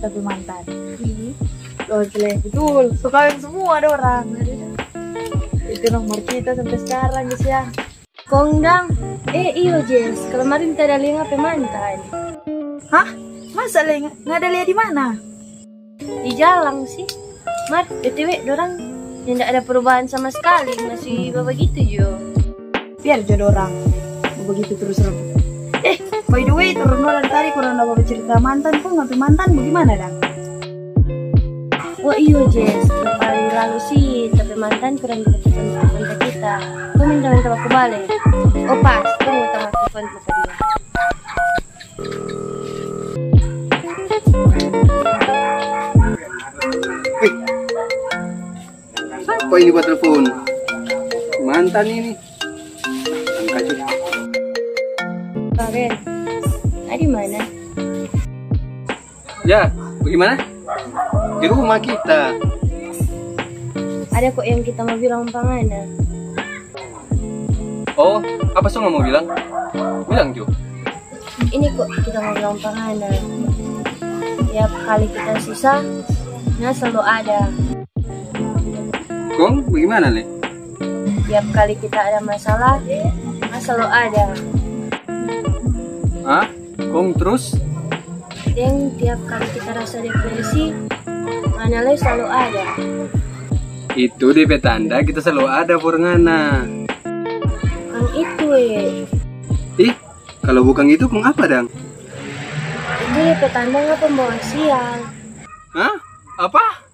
tapi mantan. Loh jelek betul, sukain semua ada orang. Itu nomor kita sampai sekarang guys ya. Kongdang, iyo Jess, kemarin kita ada lihat apa mantan. Hah? Masa nggak ada lihat di mana? Di jalan sih. Mar, BTW dorang yang tidak ada perubahan sama sekali, masih begitu jo. Biar jodoh orang begitu terus. By the way, turun dari tadi kurang dapat cerita mantan kok ngapain mantan bagaimana dah? Wah iyo Jess, hari lalu sih tapi mantan kurang dapat kontak kita. Kau minta aku balik. Oh pas, kau mau tambah telepon ke dia. Siapa ini buat telepon? Mantan ini. Angkat aja. Karen, di mana? Ya, bagaimana? Di rumah kita. Ada kok yang kita mau bilang pangana. Oh, apa so nggak mau bilang? Bilang Jo. Ini kok kita mau bilang pangana. Tiap kali kita susah, nah selalu ada. Kong, bagaimana Le? Tiap kali kita ada masalah, nah selalu ada. Hah? Kong terus? Dan tiap kali kita rasa depresi, mana le selalu ada. Itu DP tanda kita selalu ada Ngana. Kan itu Ih, kalau bukan itu Kong apa dang? itu DP tanda nggak pembawa sial. Hah? Apa?